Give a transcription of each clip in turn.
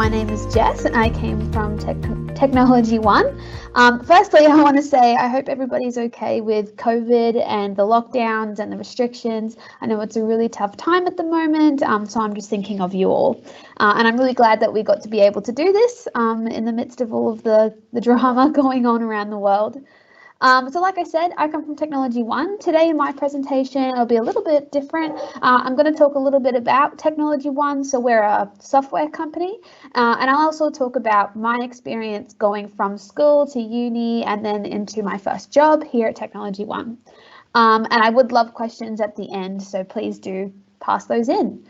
my name is Jess and I came from Technology One. Firstly, I want to say I hope everybody's okay with COVID and the lockdowns and the restrictions. I know it's a really tough time at the moment, so I'm just thinking of you all. And I'm really glad that we got to be able to do this in the midst of all of the drama going on around the world. So like I said, I come from Technology One. Today in my presentation, it'll be a little bit different. I'm going to talk a little bit about Technology One. So we're a software company, and I'll also talk about my experience going from school to uni and then into my first job here at Technology One. And I would love questions at the end, so please do pass those in.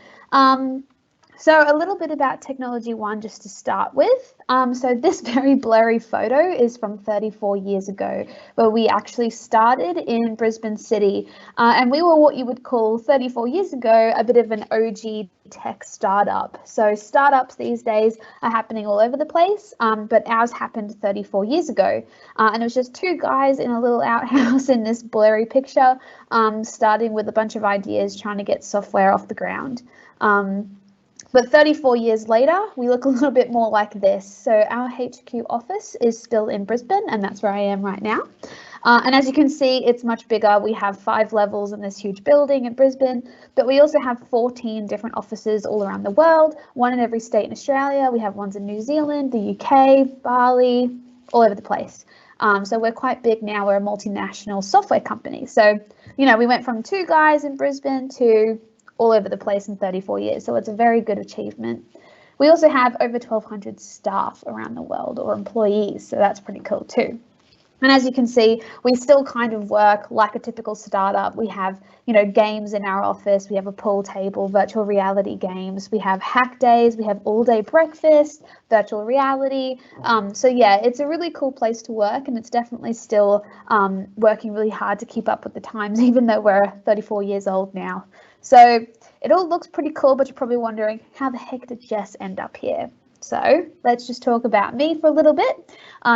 So a little bit about Technology One just to start with. So this very blurry photo is from 34 years ago, where we actually started in Brisbane City. And we were what you would call 34 years ago, a bit of an OG tech startup. So startups these days are happening all over the place, but ours happened 34 years ago. And it was just two guys in a little outhouse in this blurry picture, starting with a bunch of ideas, trying to get software off the ground. But 34 years later, we look a little bit more like this. So our HQ office is still in Brisbane, and that's where I am right now. And as you can see, it's much bigger. We have 5 levels in this huge building in Brisbane, but we also have 14 different offices all around the world, one in every state in Australia. We have ones in New Zealand, the UK, Bali, all over the place. So we're quite big now. We're a multinational software company. So, you know, we went from 2 guys in Brisbane to all over the place in 34 years. So it's a very good achievement. We also have over 1,200 staff around the world, or employees. So that's pretty cool too. And as you can see, we still kind of work like a typical startup. We have, you know, games in our office. We have a pool table, virtual reality games. We have hack days. We have all day breakfast, virtual reality. So yeah, it's a really cool place to work, and it's definitely still working really hard to keep up with the times, even though we're 34 years old now. So it all looks pretty cool, but you're probably wondering, how the heck did Jess end up here? So let's just talk about me for a little bit.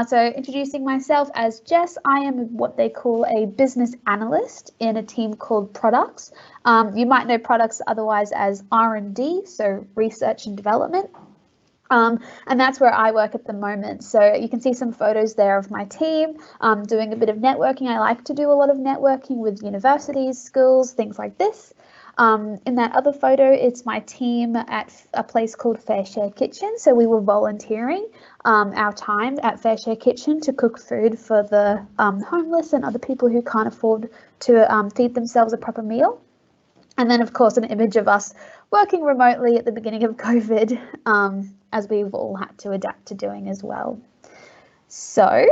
So introducing myself as Jess, I am what they call a business analyst in a team called products. You might know products otherwise as R&D, so research and development. And that's where I work at the moment. So you can see some photos there of my team doing a bit of networking. I like to do a lot of networking with universities, schools, things like this. In that other photo, it's my team at a place called Fair Share Kitchen. So we were volunteering our time at Fair Share Kitchen to cook food for the homeless and other people who can't afford to feed themselves a proper meal. And then, of course, an image of us working remotely at the beginning of COVID, as we've all had to adapt to doing as well. So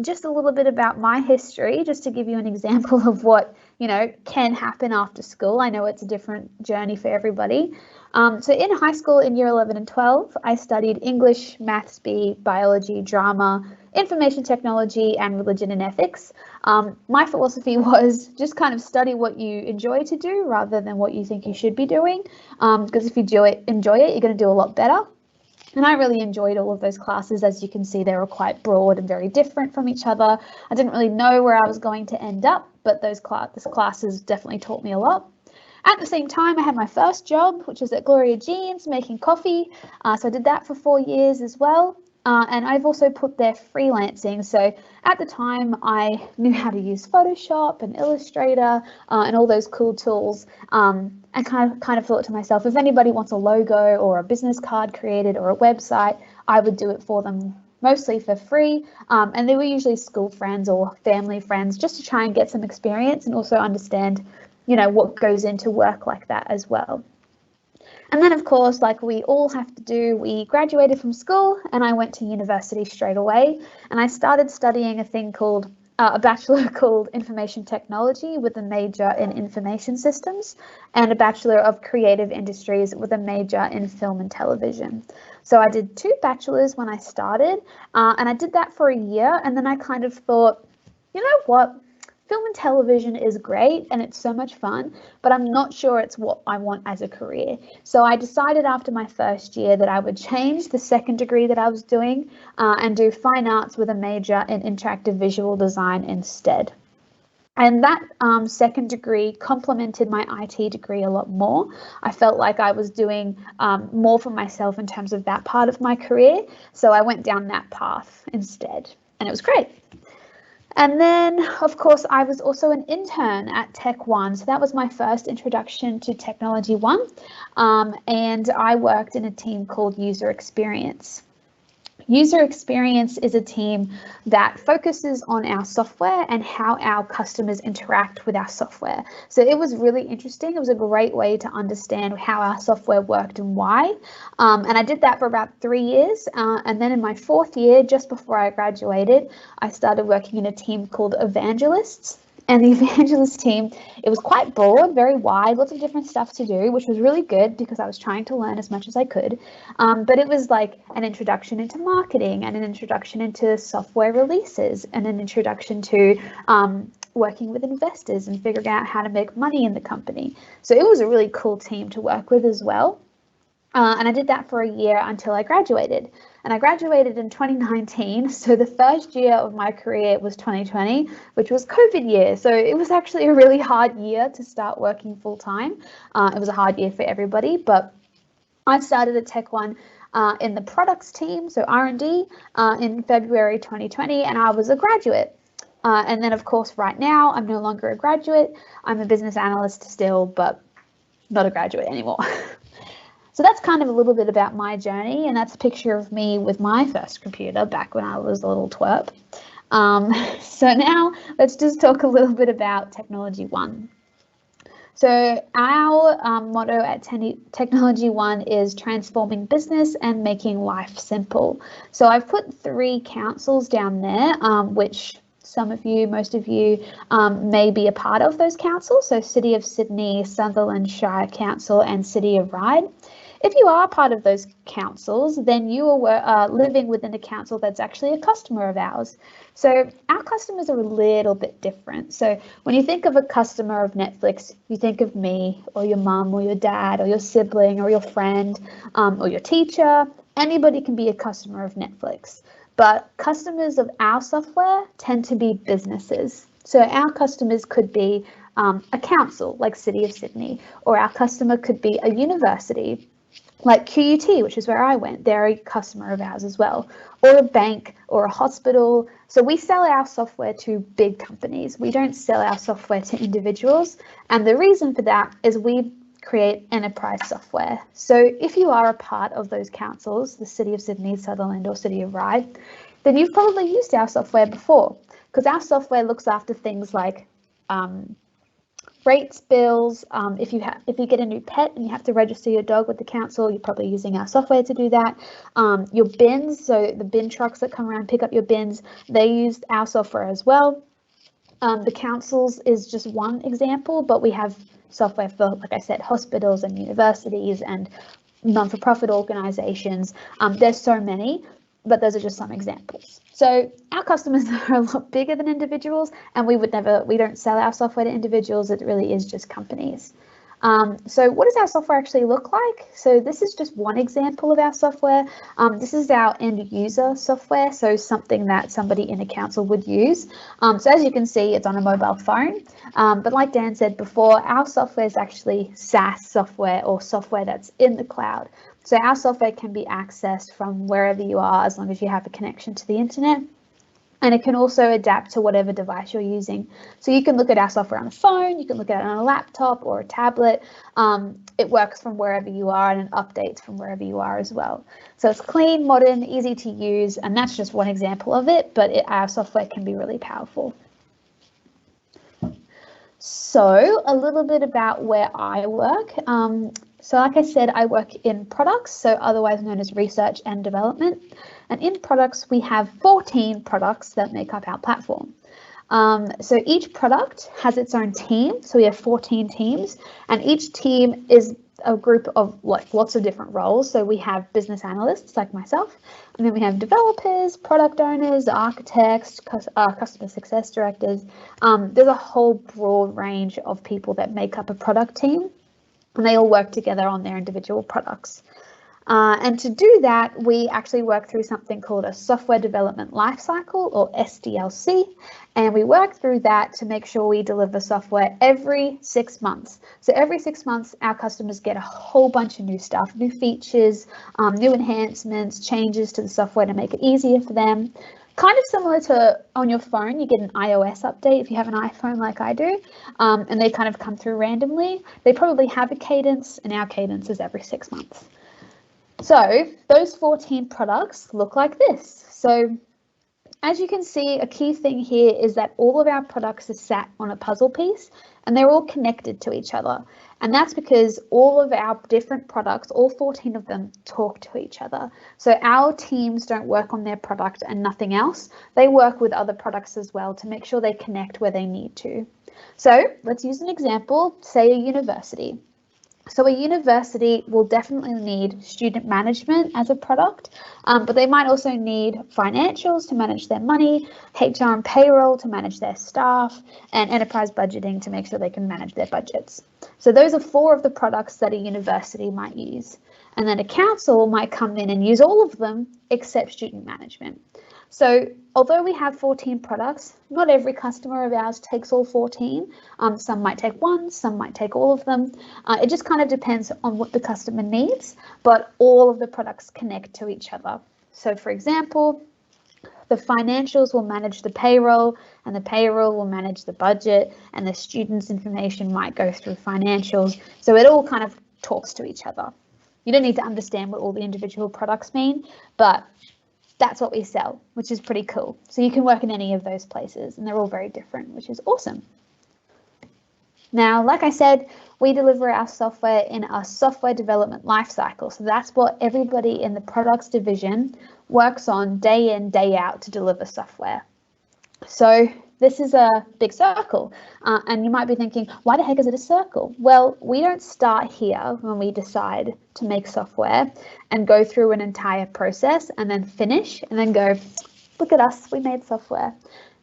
just a little bit about my history, just to give you an example of what, you know, can happen after school. I know it's a different journey for everybody. So in high school in year 11 and 12, I studied English, maths, biology, drama, information technology, and religion and ethics. My philosophy was just kind of study what you enjoy to do rather than what you think you should be doing. Because if you enjoy it, you're going to do a lot better. And I really enjoyed all of those classes. As you can see, they were quite broad and very different from each other. I didn't really know where I was going to end up, but those classes definitely taught me a lot. At the same time, I had my first job, which was at Gloria Jean's making coffee. So I did that for 4 years as well. And I've also put there freelancing. So at the time, I knew how to use Photoshop and Illustrator and all those cool tools. And kind of thought to myself, if anybody wants a logo or a business card created or a website, I would do it for them, mostly for free. And they were usually school friends or family friends, just to try and get some experience and also understand, you know, what goes into work like that as well. And then, of course, like we all have to do, we graduated from school and I went to university straight away. And I started studying a bachelor called Information Technology with a major in Information Systems and a Bachelor of Creative Industries with a major in Film and Television. So I did 2 bachelors when I started, and I did that for a year, and then I kind of thought, you know what? Film and television is great and it's so much fun, but I'm not sure it's what I want as a career. So I decided after my first year that I would change the second degree that I was doing and do fine arts with a major in interactive visual design instead. And that second degree complemented my IT degree a lot more. I felt like I was doing more for myself in terms of that part of my career. So I went down that path instead, and it was great. And then, of course, I was also an intern at Tech One. So that was my first introduction to Technology One. And I worked in a team called User Experience. User Experience is a team that focuses on our software and how our customers interact with our software. So it was really interesting. It was a great way to understand how our software worked and why. And I did that for about 3 years. And then in my 4th year, just before I graduated, I started working in a team called Evangelists. And the evangelist team, it was quite broad, very wide, lots of different stuff to do, which was really good because I was trying to learn as much as I could. But it was like an introduction into marketing and an introduction into software releases and an introduction to working with investors and figuring out how to make money in the company. So it was a really cool team to work with as well. And I did that for a year until I graduated. And I graduated in 2019. So the first year of my career was 2020, which was COVID year. So it was actually a really hard year to start working full time. It was a hard year for everybody, but I started at Tech One in the products team, so R&D, in February 2020, and I was a graduate. And then, of course, right now, I'm no longer a graduate. I'm a business analyst still, but not a graduate anymore. So that's kind of a little bit about my journey, and that's a picture of me with my first computer back when I was a little twerp. So now let's just talk a little bit about Technology One. So our motto at Technology One is transforming business and making life simple. So I've put 3 councils down there, which some of you, most of you may be a part of those councils. So City of Sydney, Sutherland Shire Council and City of Ryde. If you are part of those councils, then you are living within a council that's actually a customer of ours. So our customers are a little bit different. So when you think of a customer of Netflix, you think of me or your mum or your dad or your sibling or your friend or your teacher. Anybody can be a customer of Netflix. But customers of our software tend to be businesses. So our customers could be a council like City of Sydney, or our customer could be a university like QUT, which is where I went. They're a customer of ours as well, or a bank or a hospital. So we sell our software to big companies. We don't sell our software to individuals. And the reason for that is we create enterprise software. So if you are a part of those councils, the City of Sydney, Sutherland or City of Ryde, then you've probably used our software before, because our software looks after things like rates, bills. If you get a new pet and you have to register your dog with the council, you're probably using our software to do that. Your bins, so the bin trucks that come around pick up your bins, they use our software as well. The councils is just one example, but we have software for, like I said, hospitals and universities and non-for-profit organizations. There's so many, but those are just some examples. So our customers are a lot bigger than individuals, and we don't sell our software to individuals. It really is just companies. So what does our software actually look like? So this is just one example of our software. This is our end user software, so something that somebody in a council would use. So as you can see, it's on a mobile phone. But like Dan said before, our software is actually SaaS software, or software that's in the cloud. So our software can be accessed from wherever you are, as long as you have a connection to the internet. And it can also adapt to whatever device you're using. So you can look at our software on a phone, you can look at it on a laptop or a tablet. It works from wherever you are, and it updates from wherever you are as well. So it's clean, modern, easy to use, and that's just one example of it, but our software can be really powerful. So a little bit about where I work. So like I said, I work in products, so otherwise known as research and development. And in products, we have 14 products that make up our platform. So each product has its own team. So we have 14 teams, and each team is a group of lots of different roles. So we have business analysts like myself, and then we have developers, product owners, architects, customer success directors. There's a whole broad range of people that make up a product team, and they all work together on their individual products. And to do that, we actually work through something called a software development lifecycle, or SDLC, and we work through that to make sure we deliver software every 6 months. So every 6 months, our customers get a whole bunch of new stuff, new features, new enhancements, changes to the software to make it easier for them. Kind of similar to on your phone, you get an iOS update if you have an iPhone like I do, and they kind of come through randomly. They probably have a cadence, and our cadence is every 6 months. So those 14 products look like this. So as you can see, a key thing here is that all of our products are sat on a puzzle piece and they're all connected to each other. And that's because all of our different products, all 14 of them, talk to each other. So our teams don't work on their product and nothing else. They work with other products as well to make sure they connect where they need to. So let's use an example, say a university. So a university will definitely need student management as a product, but they might also need financials to manage their money, HR and payroll to manage their staff, and enterprise budgeting to make sure they can manage their budgets. So those are 4 of the products that a university might use. And then a council might come in and use all of them except student management. So although we have 14 products, not every customer of ours takes all 14. Some might take one, some might take all of them. It just kind of depends on what the customer needs, but all of the products connect to each other. So for example, the financials will manage the payroll, and the payroll will manage the budget, and the students' information might go through financials. So it all kind of talks to each other. You don't need to understand what all the individual products mean, but that's what we sell, which is pretty cool. So you can work in any of those places and they're all very different, which is awesome. Now, like I said, we deliver our software in a software development lifecycle. So that's what everybody in the products division works on day in, day out to deliver software. So this is a big circle, and you might be thinking, why the heck is it a circle? Well, we don't start here when we decide to make software and go through an entire process and then finish and then go, look at us, we made software.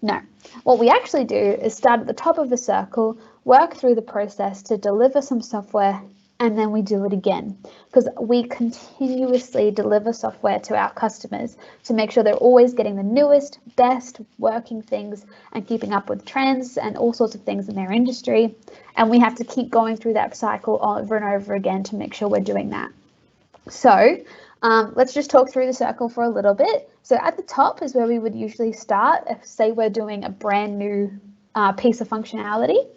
No, what we actually do is start at the top of the circle, work through the process to deliver some software, and then we do it again, because we continuously deliver software to our customers to make sure they're always getting the newest, best working things and keeping up with trends and all sorts of things in their industry. And we have to keep going through that cycle over and over again to make sure we're doing that. So let's just talk through the circle for a little bit. So at the top is where we would usually start if, say, we're doing a brand new piece of functionality.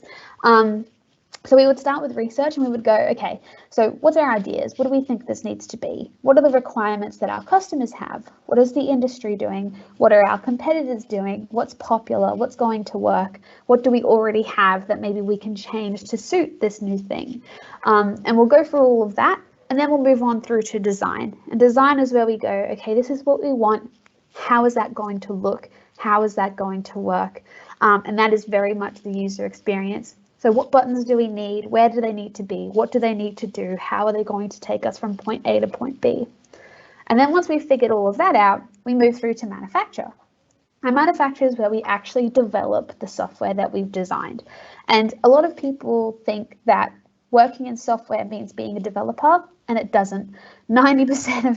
So we would start with research and we would go, okay, so what's our ideas? What do we think this needs to be? What are the requirements that our customers have? What is the industry doing? What are our competitors doing? What's popular? What's going to work? What do we already have that maybe we can change to suit this new thing? And we'll go through all of that, and then we'll move on through to design. And design is where we go, okay, this is what we want. How is that going to look? How is that going to work? And that is very much the user experience. So what buttons do we need? Where do they need to be? What do they need to do? How are they going to take us from point A to point B? And then once we've figured all of that out, we move through to manufacture. And manufacture is where we actually develop the software that we've designed. And a lot of people think that working in software means being a developer, and it doesn't. 90% of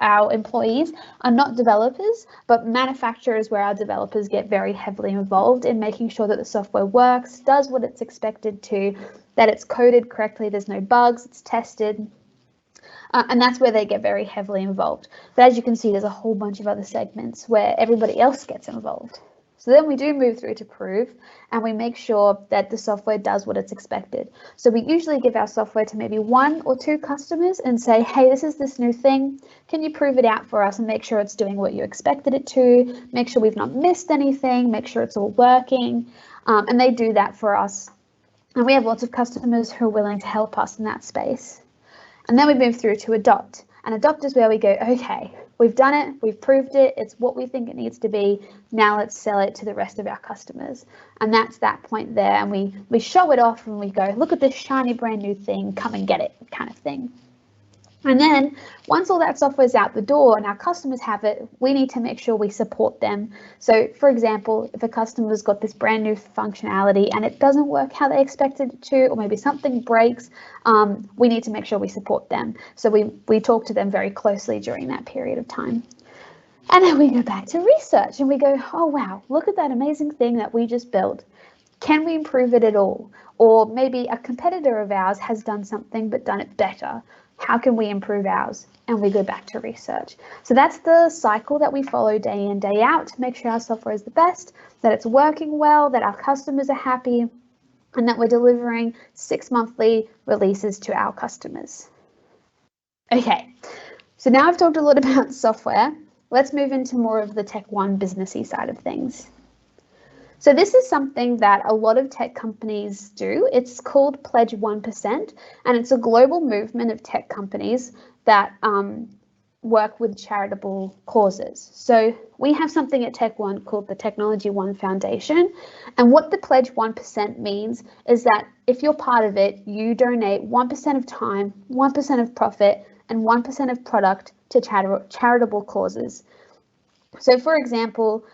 our employees are not developers, but manufacture is where our developers get very heavily involved in making sure that the software works, does what it's expected to, that it's coded correctly, there's no bugs, it's tested, and that's where they get very heavily involved. But as you can see, there's a whole bunch of other segments where everybody else gets involved. So then we do move through to prove, and we make sure that the software does what it's expected. So we usually give our software to maybe 1 or 2 customers and say, hey, this is this new thing. Can you prove it out for us and make sure it's doing what you expected it to? Make sure we've not missed anything, make sure it's all working. And they do that for us. And we have lots of customers who are willing to help us in that space. And then we move through to adopt. And adopt is where we go, okay, we've done it, we've proved it, it's what we think it needs to be, now let's sell it to the rest of our customers. And that's that point there, and we show it off and we go, look at this shiny brand new thing, come and get it, kind of thing. And then once all that software is out the door and our customers have it, we need to make sure we support them. So for example, if a customer's got this brand new functionality and it doesn't work how they expected it to, or maybe something breaks, we need to make sure we support them. So we talk to them very closely during that period of time. And then we go back to research and we go, oh wow, look at that amazing thing that we just built. Can we improve it at all? Or maybe a competitor of ours has done something but done it better. How can we improve ours? And we go back to research. So that's the cycle that we follow day in, day out to make sure our software is the best, that it's working well, that our customers are happy, and that we're delivering 6 monthly releases to our customers. Okay, so now I've talked a lot about software. Let's move into more of the Tech One businessy side of things. So this is something that a lot of tech companies do. It's called Pledge 1%, and it's a global movement of tech companies that work with charitable causes. So we have something at Tech One called the Technology One Foundation, and what the Pledge 1% means is that if you're part of it, you donate 1% of time, 1% of profit, and 1% of product to charitable causes. So for example,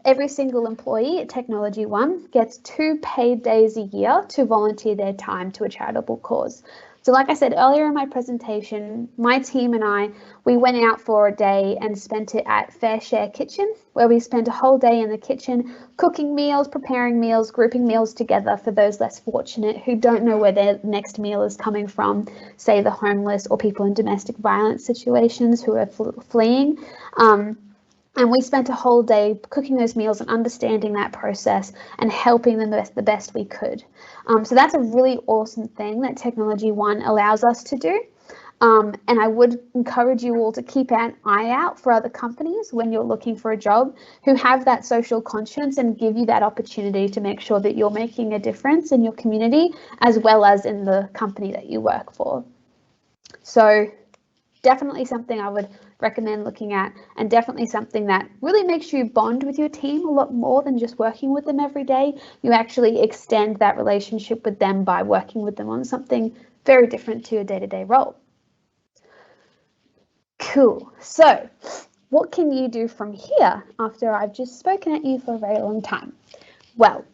every single employee at Technology One gets 2 paid days a year to volunteer their time to a charitable cause. So like I said earlier in my presentation, my team and I, we went out for a day and spent it at Fair Share Kitchen, where we spent a whole day in the kitchen cooking meals, preparing meals, grouping meals together for those less fortunate who don't know where their next meal is coming from, say the homeless or people in domestic violence situations who are fleeing. And we spent a whole day cooking those meals and understanding that process and helping them the best we could. So that's a really awesome thing that Technology One allows us to do. And I would encourage you all to keep an eye out for other companies when you're looking for a job who have that social conscience and give you that opportunity to make sure that you're making a difference in your community as well as in the company that you work for. So definitely something I would recommend looking at, and definitely something that really makes you bond with your team a lot more than just working with them every day. You actually extend that relationship with them by working with them on something very different to your day-to-day role. Cool. So what can you do from here after I've just spoken at you for a very long time? Well,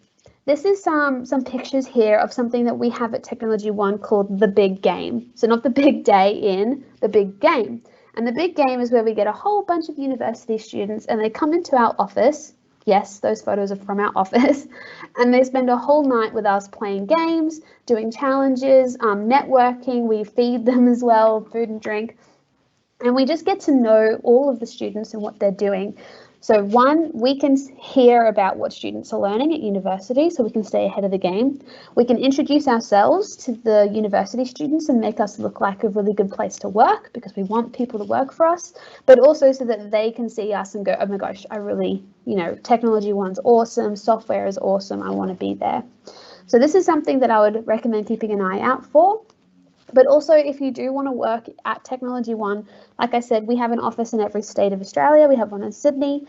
this is some pictures here of something that we have at Technology One called the Big Game. So not the big day in, the big game. And the big game is where we get a whole bunch of university students and they come into our office. Yes, those photos are from our office. And they spend a whole night with us playing games, doing challenges, networking. We feed them as well, food and drink. And we just get to know all of the students and what they're doing. So one, we can hear about what students are learning at university so we can stay ahead of the game. We can introduce ourselves to the university students and make us look like a really good place to work because we want people to work for us, but also so that they can see us and go, oh my gosh, I really, Technology One's awesome, software is awesome, I want to be there. So this is something that I would recommend keeping an eye out for. But also, if you do want to work at Technology One, like I said, we have an office in every state of Australia. We have one in Sydney.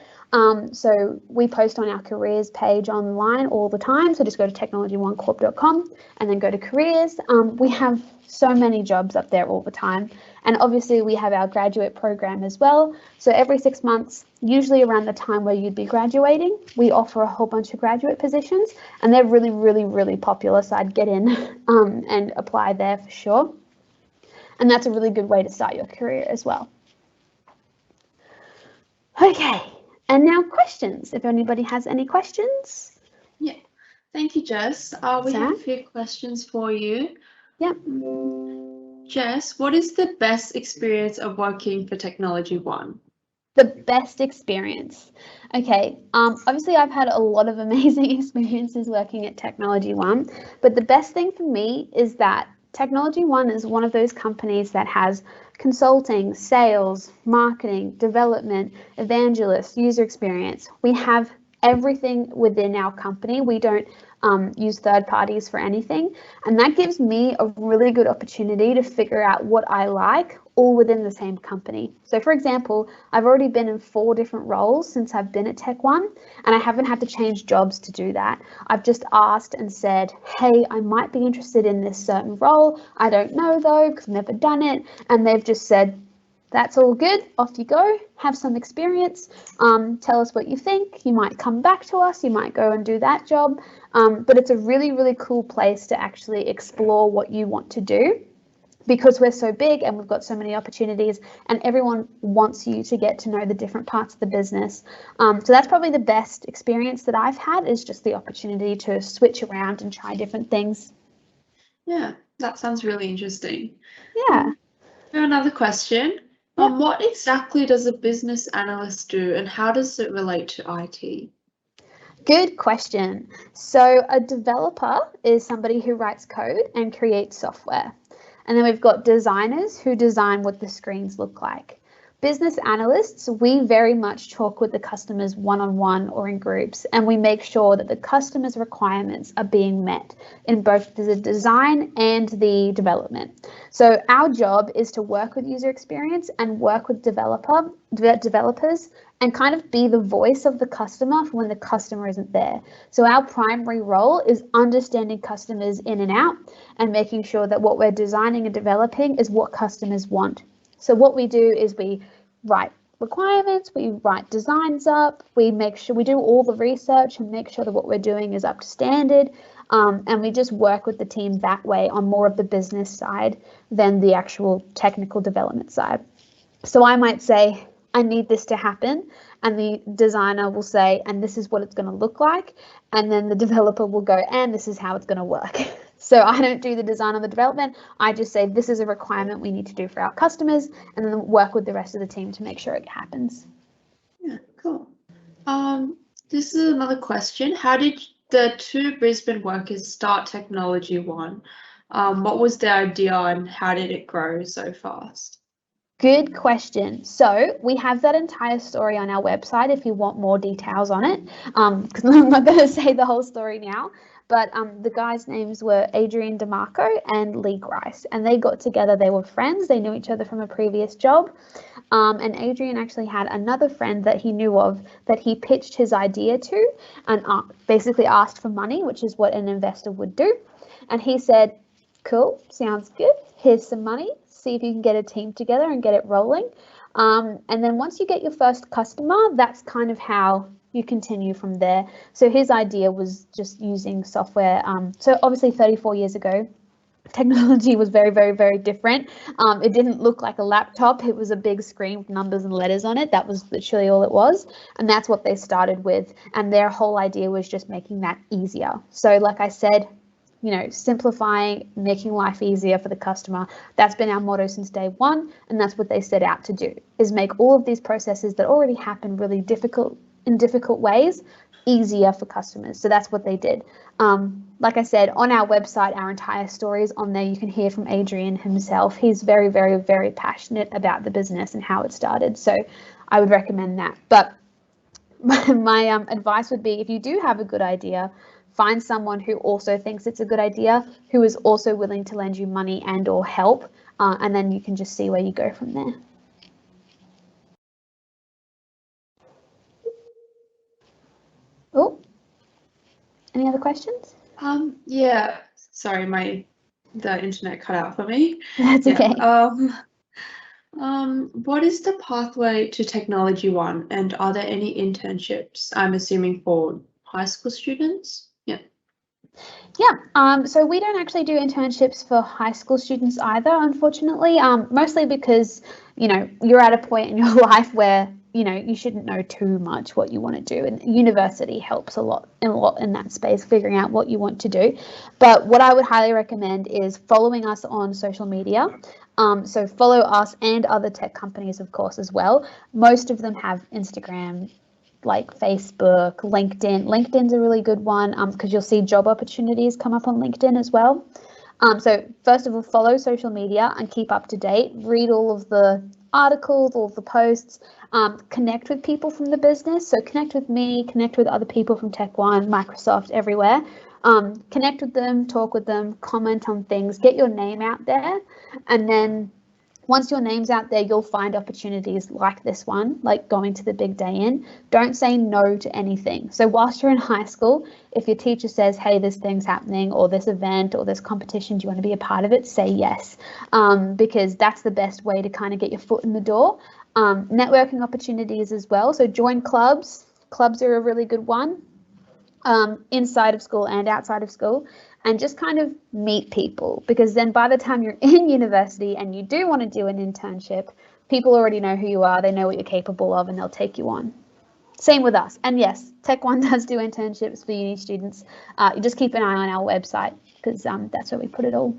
So we post on our careers page online all the time. So just go to technologyonecorp.com and then go to careers. We have so many jobs up there all the time. And obviously, we have our graduate program as well. So every 6 months, usually around the time where you'd be graduating, we offer a whole bunch of graduate positions. And they're really, really, really popular. So I'd get in and apply there for sure. And that's a really good way to start your career as well. Okay, and now questions. If anybody has any questions. Yeah, thank you, Jess. We have a few questions for you. Yep. Jess, what is the best experience of working for Technology One? The best experience. Okay, obviously I've had a lot of amazing experiences working at Technology One, but the best thing for me is that Technology One is one of those companies that has consulting, sales, marketing, development, evangelist, user experience. We have everything within our company. We don't use third parties for anything. And that gives me a really good opportunity to figure out what I like all within the same company. So for example, I've already been in 4 different roles since I've been at Tech One, and I haven't had to change jobs to do that. I've just asked and said, hey, I might be interested in this certain role. I don't know though, because I've never done it. And they've just said, that's all good, off you go, have some experience, tell us what you think, you might come back to us, you might go and do that job, but it's a really, really cool place to actually explore what you want to do, because we're so big and we've got so many opportunities and everyone wants you to get to know the different parts of the business. So that's probably the best experience that I've had, is just the opportunity to switch around and try different things. Yeah, that sounds really interesting. Yeah. Another question. What exactly does a business analyst do, and how does it relate to IT? Good question. So a developer is somebody who writes code and creates software. And then we've got designers who design what the screens look like. Business analysts, we very much talk with the customers one-on-one or in groups, and we make sure that the customer's requirements are being met in both the design and the development. So our job is to work with user experience and work with developers and kind of be the voice of the customer when the customer isn't there. So our primary role is understanding customers in and out and making sure that what we're designing and developing is what customers want. So what we do is we write requirements, we write designs up, we make sure we do all the research and make sure that what we're doing is up to standard, and we just work with the team that way on more of the business side than the actual technical development side. So I might say, I need this to happen, and the designer will say, and this is what it's going to look like, and then the developer will go, and this is how it's going to work. So I don't do the design or the development. I just say, this is a requirement we need to do for our customers, and then work with the rest of the team to make sure it happens. Yeah, cool. This is another question. How did the 2 Brisbane workers start Technology One? What was the idea and how did it grow so fast? Good question. So we have that entire story on our website if you want more details on it, because I'm not going to say the whole story now. But the guys' names were Adrian DeMarco and Lee Grice, and they got together. They were friends. They knew each other from a previous job. And Adrian actually had another friend that he knew of that he pitched his idea to and basically asked for money, which is what an investor would do. And he said, cool, sounds good. Here's some money. See if you can get a team together and get it rolling. And then once you get your first customer, that's kind of how you continue from there. So his idea was just using software. So obviously 34 years ago, technology was very, very, very different. It didn't look like a laptop. It was a big screen with numbers and letters on it. That was literally all it was. And that's what they started with. And their whole idea was just making that easier. So like I said, simplifying, making life easier for the customer. That's been our motto since day one. And that's what they set out to do, is make all of these processes that already happen really difficult ways easier for customers. So that's what they did. Like I said, on our website, our entire story is on there. You can hear from Adrian himself. He's very, very, very passionate about the business and how it started. So I would recommend that. But my advice would be, if you do have a good idea, find someone who also thinks it's a good idea, who is also willing to lend you money and or help, and then you can just see where you go from there. Oh, any other questions? Yeah, sorry, the internet cut out for me. That's okay. What is the pathway to Technology One, and are there any internships, I'm assuming, for high school students? Yeah, so we don't actually do internships for high school students either, unfortunately, mostly because, you're at a point in your life where, you shouldn't know too much what you want to do. And university helps a lot in that space, figuring out what you want to do. But what I would highly recommend is following us on social media. So follow us and other tech companies, of course, as well. Most of them have Instagram, like Facebook, LinkedIn. LinkedIn's a really good one because you'll see job opportunities come up on LinkedIn as well. So first of all, follow social media and keep up to date. Read all of the articles, all of the posts. Connect with people from the business. So connect with me, connect with other people from Tech One, Microsoft, everywhere. Connect with them, talk with them, comment on things, get your name out there, and then once your name's out there, you'll find opportunities like this one, like going to the big day in. Don't say no to anything. So whilst you're in high school, if your teacher says, hey, this thing's happening, or this event, or this competition, do you want to be a part of it? Say yes, because that's the best way to kind of get your foot in the door. Networking opportunities as well. So join clubs. Clubs are a really good one, inside of school and outside of school, and just kind of meet people, because then by the time you're in university and you do want to do an internship, people already know who you are, they know what you're capable of, and they'll take you on. Same with us. And yes, Tech One does do internships for uni students. You just keep an eye on our website, because that's where we put it all.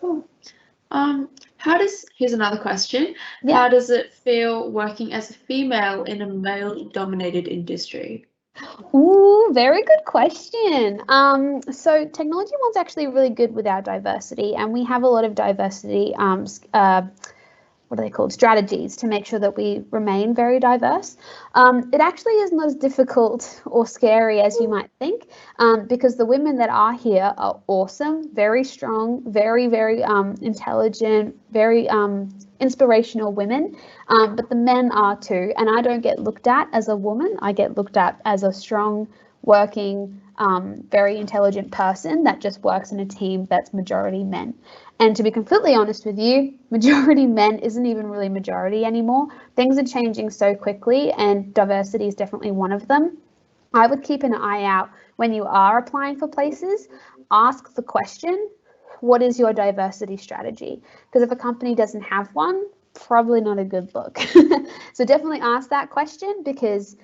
Cool. Here's another question. Yeah. How does it feel working as a female in a male-dominated industry? Ooh, very good question. So Technology One's actually really good with our diversity, and we have a lot of diversity, what are they called, strategies to make sure that we remain very diverse. It actually is not as difficult or scary as you might think, because the women that are here are awesome, very strong, very, very intelligent, very inspirational women, but the men are too, and I don't get looked at as a woman. I get looked at as a strong, working, very intelligent person that just works in a team that's majority men. And to be completely honest with you, majority men isn't even really majority anymore. Things are changing so quickly, and diversity is definitely one of them. I would keep an eye out when you are applying for places. Ask the question, what is your diversity strategy? Because if a company doesn't have one, probably not a good look. So definitely ask that question, because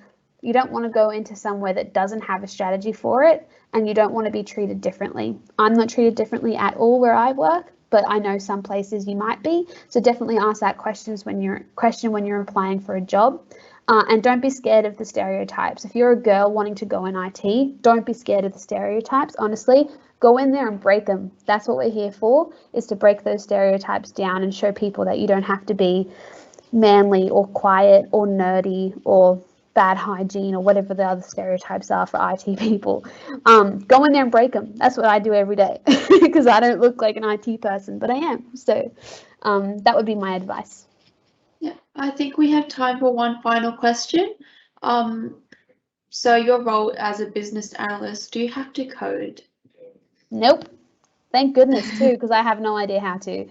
you don't want to go into somewhere that doesn't have a strategy for it, and you don't want to be treated differently. I'm not treated differently at all where I work, but I know some places you might be. So definitely ask that question when you're applying for a job. And don't be scared of the stereotypes. If you're a girl wanting to go in IT, don't be scared of the stereotypes. Honestly, go in there and break them. That's what we're here for, is to break those stereotypes down and show people that you don't have to be manly or quiet or nerdy or bad hygiene or whatever the other stereotypes are for IT people. Go in there and break them. That's what I do every day, because I don't look like an IT person, but I am. So that would be my advice. Yeah, I think we have time for one final question. So your role as a business analyst, do you have to code? Nope. Thank goodness too, because I have no idea how to.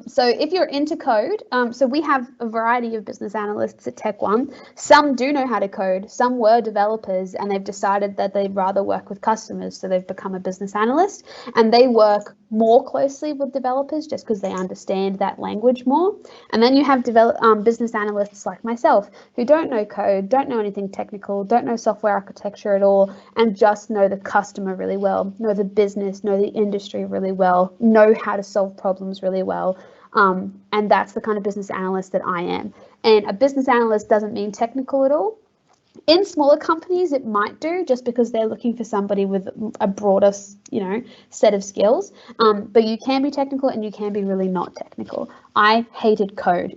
So if you're into code, so we have a variety of business analysts at Tech One. Some do know how to code. Some were developers, and they've decided that they'd rather work with customers, so they've become a business analyst, and they work more closely with developers just because they understand that language more. And then you have business analysts like myself who don't know code, don't know anything technical, don't know software architecture at all, and just know the customer really well, know the business, know the industry really well, know how to solve problems really well. And that's the kind of business analyst that I am. And a business analyst doesn't mean technical at all. In smaller companies, it might do, just because they're looking for somebody with a broader, set of skills. But you can be technical and you can be really not technical. I hated code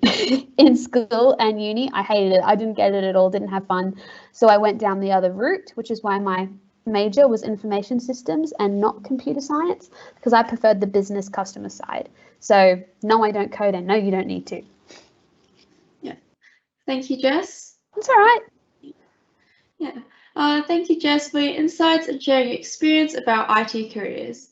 in school and uni. I hated it. I didn't get it at all, didn't have fun. So I went down the other route, which is why my major was information systems and not computer science, because I preferred the business customer side. So no, I don't code, and no, you don't need to. Yeah. Thank you, Jess. That's all right. Yeah. Thank you, Jess, for your insights and sharing your experience about IT careers.